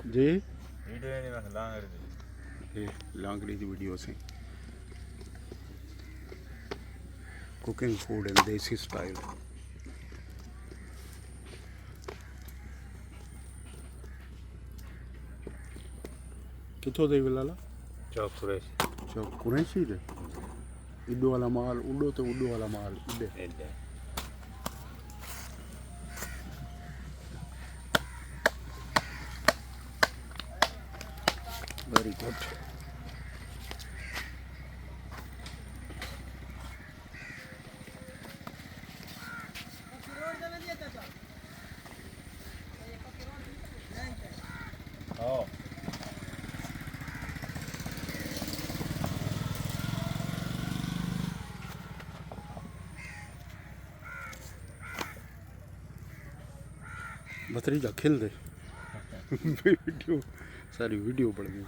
जी video नहीं मैं लांगड़ी दी ये लांगड़ी की वीडियो से कुकिंग फूड इन देसी स्टाइल। कितों दे लाला चौक कुरैशी चौक कुरैशी दे इडो वाला माल उडो तो उडो वाला माल इडे एडे वेरी गुड। हाँ भतरीजा खिल दे वीडियो सारी वीडियो बढ़ गई।